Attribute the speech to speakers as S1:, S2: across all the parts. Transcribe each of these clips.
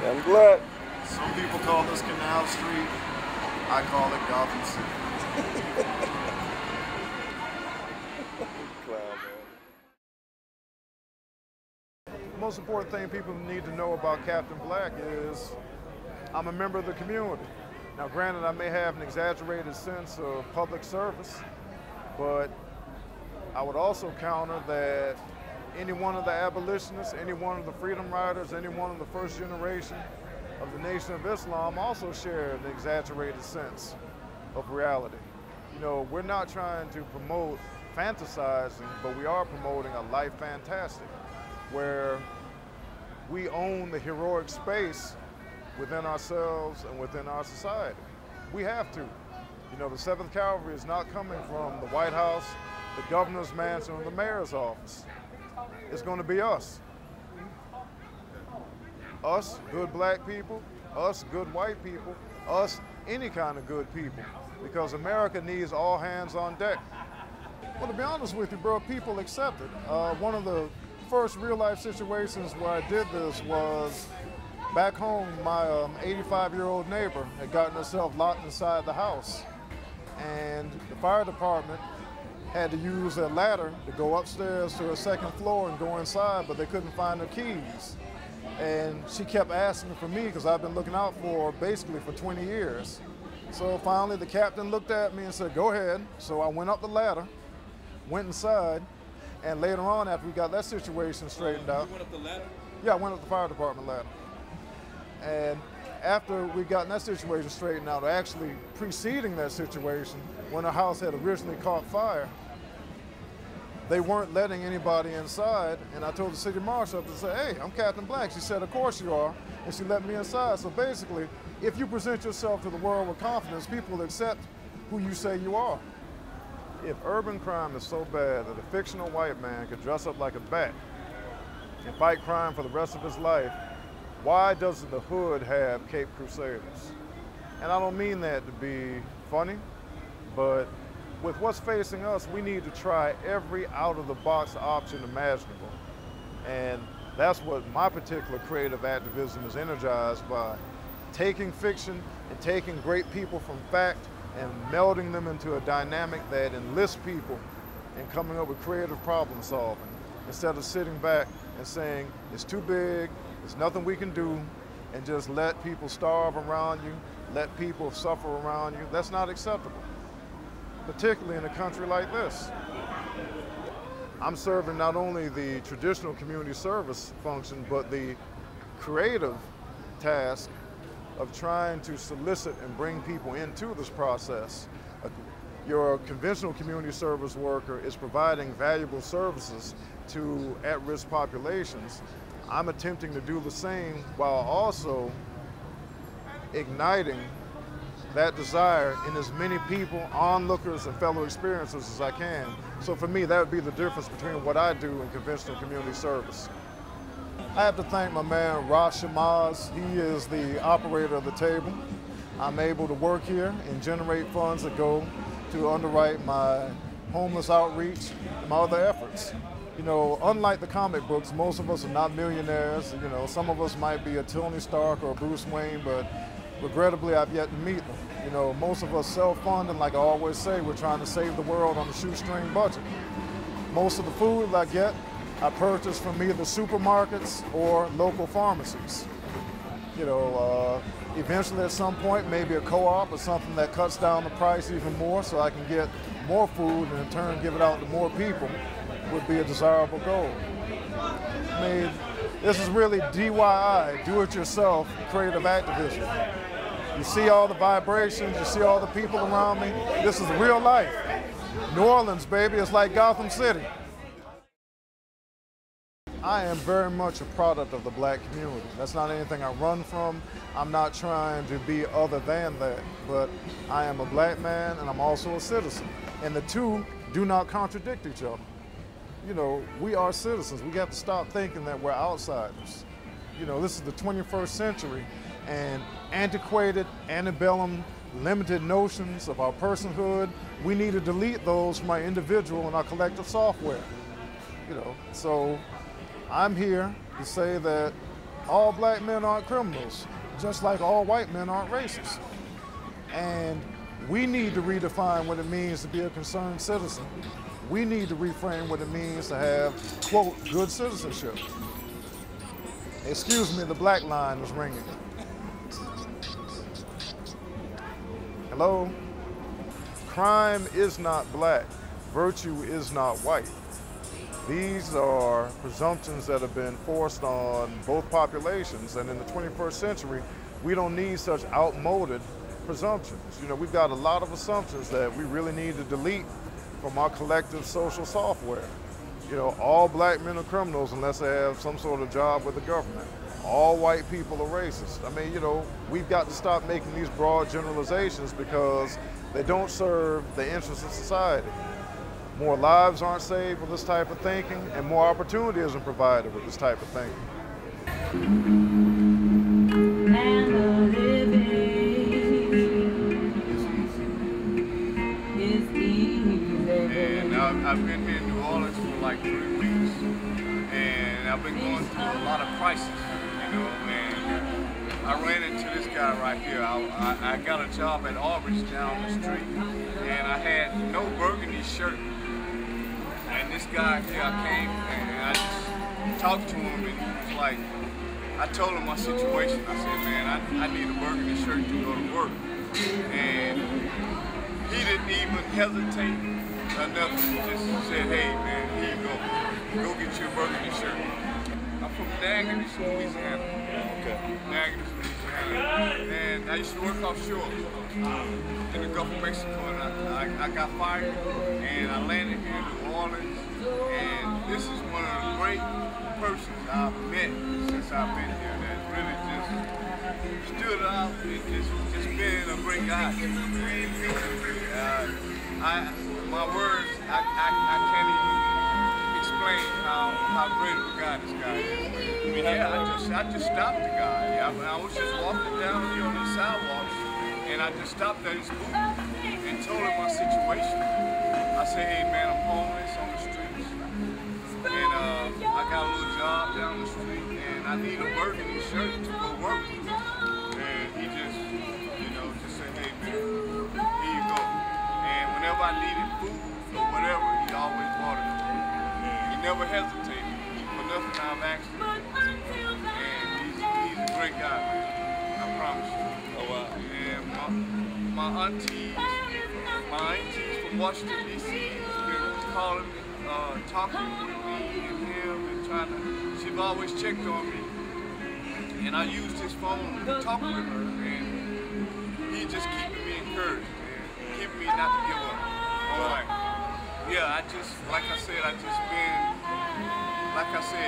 S1: I'm glad.
S2: Some people call this Canal Street. I call it Gotham City.
S1: Clown, man.
S3: The most important thing people need to know about Captain Black is I'm a member of the community. Now granted, I may have an exaggerated sense of public service, but I would also counter that any one of the abolitionists, any one of the freedom riders, any one of the first generation of the Nation of Islam also share an exaggerated sense of reality. You know, we're not trying to promote fantasizing, but we are promoting a life fantastic, where we own the heroic space within ourselves and within our society. We have to. You know, the 7th Cavalry is not coming from the White House, the governor's mansion, or the mayor's office. It's going to be us. Us, good black people, us, good white people, us, any kind of good people, because America needs all hands on deck. Well, to be honest with you, bro, people accept it. One of the first real-life situations where I did this was back home. My 85-year-old neighbor had gotten herself locked inside the house, and the fire department had to use a ladder to go upstairs to her 2nd floor and go inside, but they couldn't find her keys. And she kept asking for me because I've been looking out for her basically for 20 years. So finally the captain looked at me and said, go ahead. So I went up the ladder, went inside, and later on after we got that situation straightened out.
S4: You went up the ladder?
S3: Yeah, I went up the fire department ladder. And after we got that situation straightened out, or actually preceding that situation, when our house had originally caught fire, they weren't letting anybody inside, and I told the city marshal to say, hey, I'm Captain Black. She said, of course you are, and she let me inside. So basically, if you present yourself to the world with confidence, people will accept who you say you are. If urban crime is so bad that a fictional white man could dress up like a bat and fight crime for the rest of his life, why doesn't the hood have Cape Crusaders? And I don't mean that to be funny, but with what's facing us, we need to try every out-of-the-box option imaginable. And that's what my particular creative activism is energized by. Taking fiction and taking great people from fact and melding them into a dynamic that enlists people and coming up with creative problem solving, instead of sitting back and saying, it's too big, there's nothing we can do, and just let people starve around you, let people suffer around you. That's not acceptable, particularly in a country like this. I'm serving not only the traditional community service function, but the creative task of trying to solicit and bring people into this process. Your conventional community service worker is providing valuable services to at-risk populations. I'm attempting to do the same while also igniting that desire in as many people, onlookers, and fellow experiencers as I can. So for me, that would be the difference between what I do in conventional community service. I have to thank my man, Rosh Shamaz. He is the operator of the table. I'm able to work here and generate funds that go to underwrite my homeless outreach and my other efforts. You know, unlike the comic books, most of us are not millionaires. You know, some of us might be a Tony Stark or a Bruce Wayne, but regrettably, I've yet to meet them. You know, most of us self-fund, and like I always say, we're trying to save the world on a shoestring budget. Most of the food I get, I purchase from either supermarkets or local pharmacies. You know, eventually at some point, maybe a co-op or something that cuts down the price even more so I can get more food and in turn give it out to more people would be a desirable goal. I mean, this is really DIY, do-it-yourself creative activism. You see all the vibrations, you see all the people around me. This is real life. New Orleans, baby, it's like Gotham City. I am very much a product of the black community. That's not anything I run from. I'm not trying to be other than that, but I am a black man and I'm also a citizen. And the two do not contradict each other. You know, we are citizens. We have to stop thinking that we're outsiders. You know, this is the 21st century, and antiquated, antebellum, limited notions of our personhood, we need to delete those from our individual and our collective software. You know, so I'm here to say that all black men aren't criminals, just like all white men aren't racist. And we need to redefine what it means to be a concerned citizen. We need to reframe what it means to have, quote, good citizenship. Excuse me, the black line is ringing. Hello? Crime is not black. Virtue is not white. These are presumptions that have been forced on both populations, and in the 21st century, we don't need such outmoded presumptions. You know, we've got a lot of assumptions that we really need to delete from our collective social software. You know, all black men are criminals unless they have some sort of job with the government. All white people are racist. I mean, you know, we've got to stop making these broad generalizations because they don't serve the interests of society. More lives aren't saved with this type of thinking, and more opportunity isn't provided with this type of thinking.
S1: And the living is easy.
S2: And I've been here in New Orleans for like 3 weeks, and I've been going through a lot of crises, you know, and I ran into this guy right here. I got a job at Aubrey's down the street, and I had no burgundy shirt. And this guy here, I came and I just talked to him, and he was like, I told him my situation. I said, man, I need a burgundy shirt to go to work. And he didn't even hesitate enough to just say, hey man, here you go get you a burgundy shirt. I'm from Natchitoches, Louisiana. Okay. Natchitoches, Louisiana. And I used to work offshore in the Gulf of Mexico, and I got fired, and I landed here in New Orleans, and this is one of the great persons I've met since I've been here that really just stood out and just been a great guy to me. My words, I can't even explain how great of a guy this guy is. I mean, I just stopped the guy. I was just walking down here on the sidewalk, and I just stopped at his booth and told him my situation. I said, hey man, I'm homeless on the streets, and I got a little job down the street, and I need a burgundy shirt to go work with. And he just, you know, just said, hey man, here you go. And whenever I needed food or whatever, he always bought it. He never hesitated for nothing I've asked him. And he's a great guy, man. I promise you. Oh wow. And my aunties from Washington D.C. has been calling me, talking with me and him, and trying to. She's always checked on me, and I used his phone to talk with her, and he just keeping me encouraged, man, keeping me not to give up. Alright. Yeah, like I said,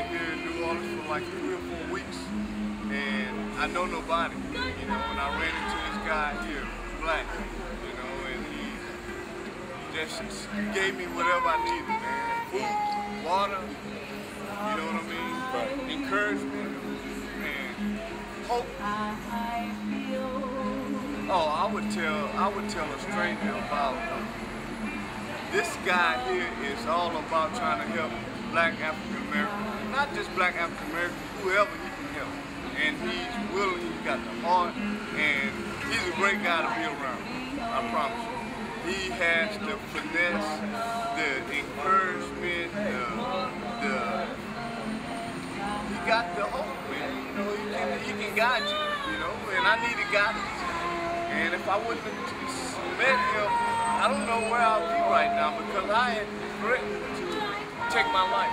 S2: here in New Orleans for like 3 or 4 weeks, and I know nobody, you know, and I ran into this guy here, black, you know, and he just gave me whatever I needed, man. Food, water, you know what I mean? Right. Encouragement, and hope. Oh, I would tell a stranger about this guy here is all about trying to help black African Americans, not just black African Americans, whoever he can help. And he's willing, he's got the heart, and he's a great guy to be around, I promise you. He has the finesse, the encouragement, he got the hope, man. You know, he can guide you, you know, and I needed guidance. And if I wouldn't have met him, I don't know where I'll be right now, because I had threatened to take my life.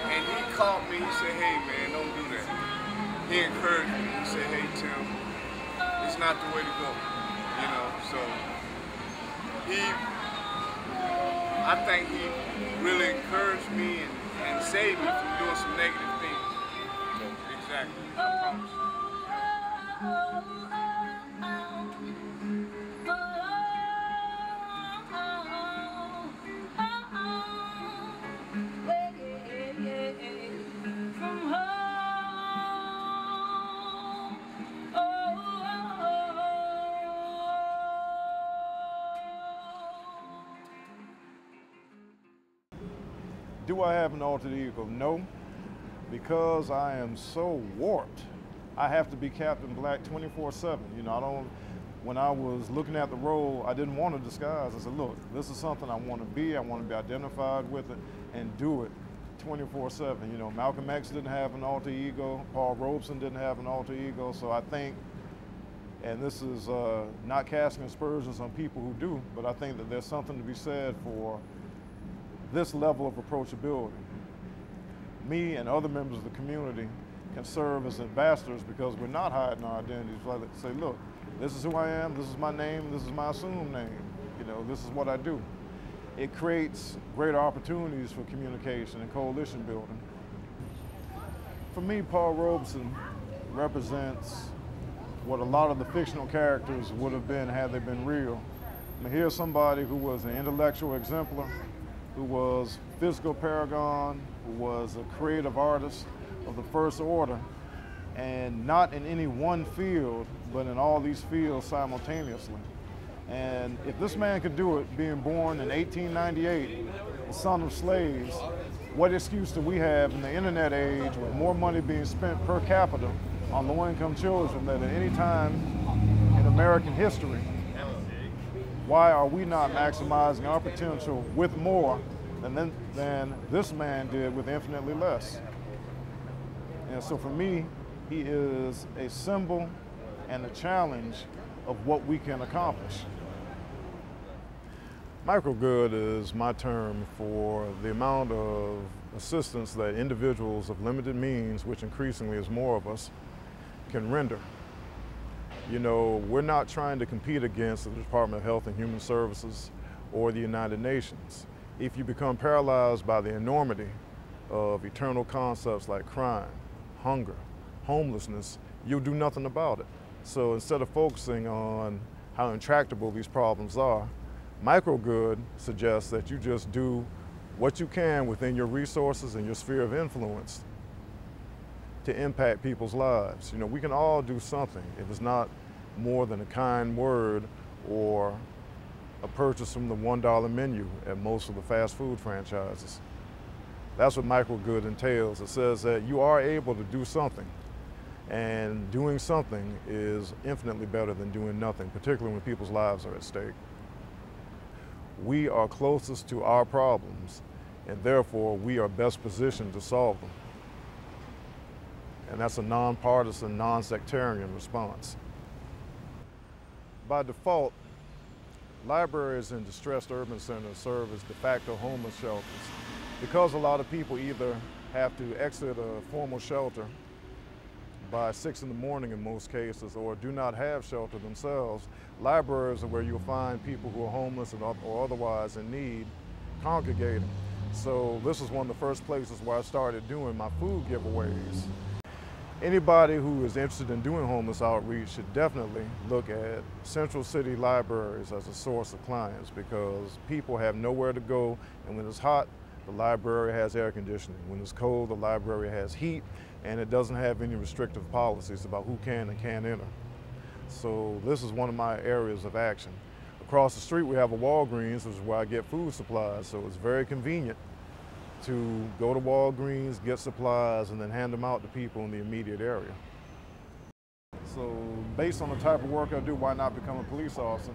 S2: And he called me, he said, hey man, don't do that. He encouraged me, he said, hey Tim, it's not the way to go. You know, so I think he really encouraged me and saved me from doing some negative things. Exactly, I promise you.
S3: Do I have an alter ego? No. because I am so warped, I have to be Captain Black 24/7. You know, when I was looking at the role, I didn't want to disguise. I said, look, this is something I want to be identified with it, and do it 24/7. You know, Malcolm X didn't have an alter ego, Paul Robeson didn't have an alter ego, so I think, and this is not casting aspersions on people who do, but I think that there's something to be said for this level of approachability. Me and other members of the community can serve as ambassadors because we're not hiding our identities. Like, say, look, this is who I am, this is my name, this is my assumed name. You know, this is what I do. It creates greater opportunities for communication and coalition building. For me, Paul Robeson represents what a lot of the fictional characters would have been had they been real. I mean, here's somebody who was an intellectual exemplar, who was physical paragon, who was a creative artist of the first order, and not in any one field, but in all these fields simultaneously. And if this man could do it, being born in 1898, the son of slaves, what excuse do we have in the internet age with more money being spent per capita on low-income children than at any time in American history? Why are we not maximizing our potential with more than this man did with infinitely less? And so for me, he is a symbol and a challenge of what we can accomplish. Microgood is my term for the amount of assistance that individuals of limited means, which increasingly is more of us, can render. You know, we're not trying to compete against the Department of Health and Human Services or the United Nations. If you become paralyzed by the enormity of eternal concepts like crime, hunger, homelessness, you'll do nothing about it. So instead of focusing on how intractable these problems are, Microgood suggests that you just do what you can within your resources and your sphere of influence to impact people's lives. You know, we can all do something if it's not more than a kind word or a purchase from the $1 menu at most of the fast food franchises. That's what Microgood entails. It says that you are able to do something, and doing something is infinitely better than doing nothing, particularly when people's lives are at stake. We are closest to our problems, and therefore we are best positioned to solve them. And that's a nonpartisan, non-sectarian response. By default, libraries in distressed urban centers serve as de facto homeless shelters. Because a lot of people either have to exit a formal shelter by 6 in the morning in most cases, or do not have shelter themselves, libraries are where you'll find people who are homeless or otherwise in need congregating. So this is one of the first places where I started doing my food giveaways. Anybody who is interested in doing homeless outreach should definitely look at Central City libraries as a source of clients, because people have nowhere to go, and when it's hot, the library has air conditioning. When it's cold, the library has heat, and it doesn't have any restrictive policies about who can and can't enter. So this is one of my areas of action. Across the street we have a Walgreens, which is where I get food supplies, so it's very convenient to go to Walgreens, get supplies, and then hand them out to people in the immediate area. So based on the type of work I do, why not become a police officer?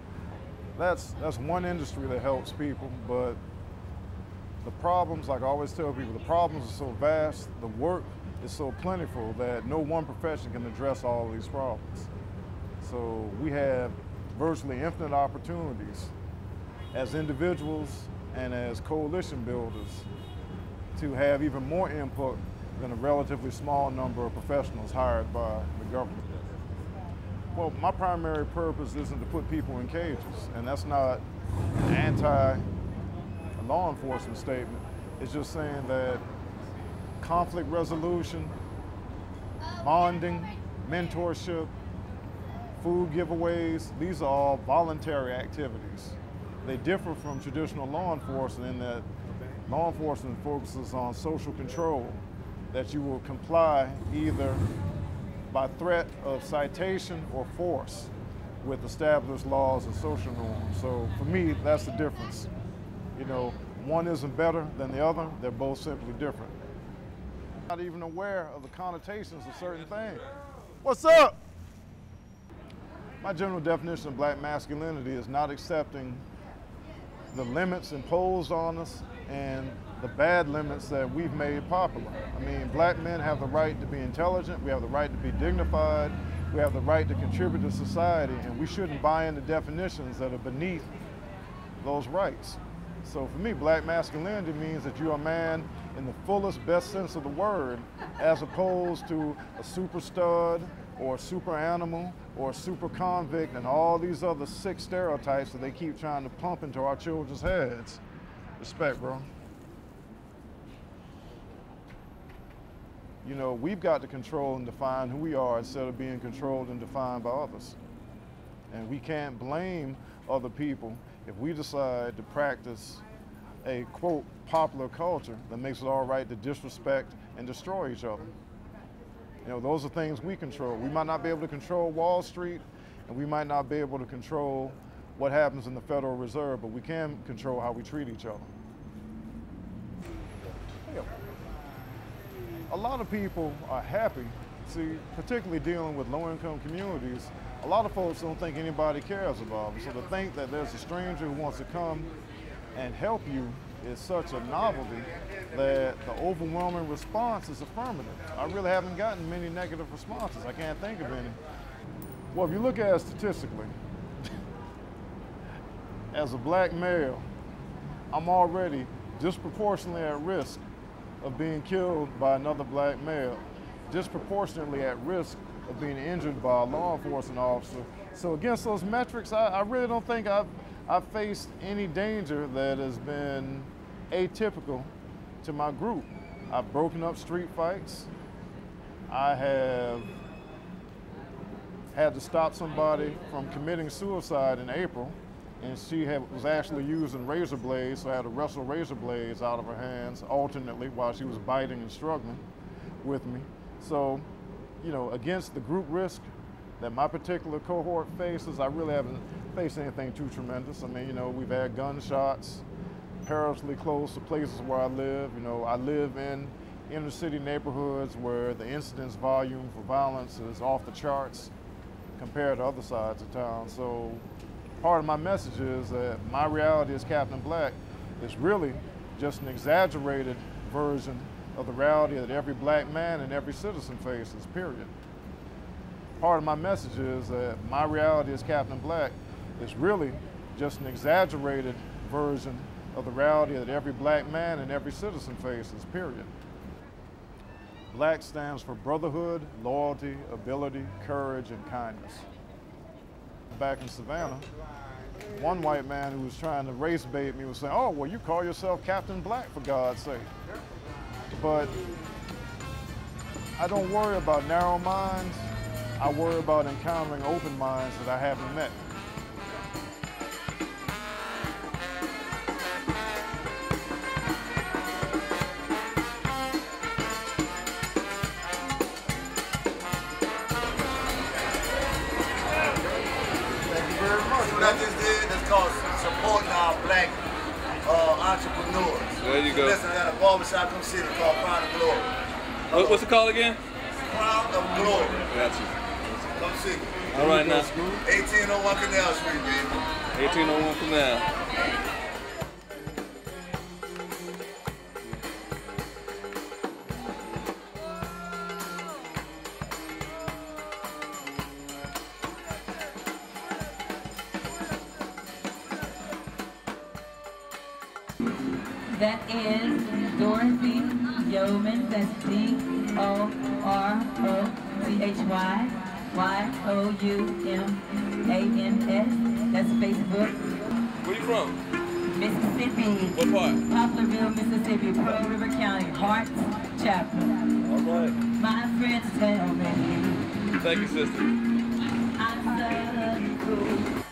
S3: That's one industry that helps people, but the problems, like I always tell people, the problems are so vast, the work is so plentiful that no one profession can address all of these problems. So we have virtually infinite opportunities as individuals and as coalition builders to have even more input than a relatively small number of professionals hired by the government. Well, my primary purpose isn't to put people in cages, and that's not an anti-law enforcement statement. It's just saying that conflict resolution, bonding, mentorship, food giveaways, these are all voluntary activities. They differ from traditional law enforcement in that law enforcement focuses on social control, that you will comply either by threat of citation or force with established laws and social norms. So for me, that's the difference. You know, one isn't better than the other, they're both simply different. Not even aware of the connotations of certain things. What's up? My general definition of black masculinity is not accepting the limits imposed on us and the bad limits that we've made popular. I mean, black men have the right to be intelligent, we have the right to be dignified, we have the right to contribute to society, and we shouldn't buy into definitions that are beneath those rights. So for me, black masculinity means that you're a man in the fullest, best sense of the word, as opposed to a super stud or a super animal or a super convict and all these other sick stereotypes that they keep trying to pump into our children's heads. Respect, bro. You know, we've got to control and define who we are instead of being controlled and defined by others. And we can't blame other people if we decide to practice a, quote, popular culture that makes it all right to disrespect and destroy each other. You know, those are things we control. We might not be able to control Wall Street, and we might not be able to control what happens in the Federal Reserve, but we can control how we treat each other. A lot of people are happy, see, particularly dealing with low-income communities. A lot of folks don't think anybody cares about them. So to think that there's a stranger who wants to come and help you is such a novelty that the overwhelming response is affirmative. I really haven't gotten many negative responses. I can't think of any. Well, if you look at it statistically, as a black male, I'm already disproportionately at risk of being killed by another black male, disproportionately at risk of being injured by a law enforcement officer. So against those metrics, I really don't think I've faced any danger that has been atypical to my group. I've broken up street fights. I have had to stop somebody from committing suicide in April, and she was actually using razor blades, so I had to wrestle razor blades out of her hands alternately while she was biting and struggling with me. So, you know, against the group risk that my particular cohort faces, I really haven't faced anything too tremendous. I mean, you know, we've had gunshots perilously close to places where I live. You know, I live in inner city neighborhoods where the incidence volume for violence is off the charts compared to other sides of town. So part of my message is that my reality as Captain Black is really just an exaggerated version of the reality that every black man and every citizen faces, period. Part of my message is that my reality as Captain Black is really just an exaggerated version of the reality that every black man and every citizen faces, period. Black stands for brotherhood, loyalty, ability, courage, and kindness. Back in Savannah, one white man who was trying to race bait me was saying, "Oh, well, you call yourself Captain Black, for God's sake." But I don't worry about narrow minds. I worry about encountering open minds that I haven't met.
S4: What I just did, that's called supporting our black entrepreneurs.
S5: There you go.
S4: Listen, I got a barbershop in the city called Crown of Glory.
S5: What's it called again?
S4: Crown of Glory.
S5: Got you.
S4: Come see me.
S5: All right now.
S4: 1801 Canal Street, baby.
S5: 1801 Canal.
S1: That is Dorothy Yeoman. That's DorothyYoumans. That's Facebook.
S5: Where you from?
S1: Mississippi.
S5: What part?
S1: Poplarville, Mississippi. Pearl River County. Hearts Chapel.
S5: All right.
S1: My friends tell me.
S5: Thank you, sister.
S1: I'm so cool.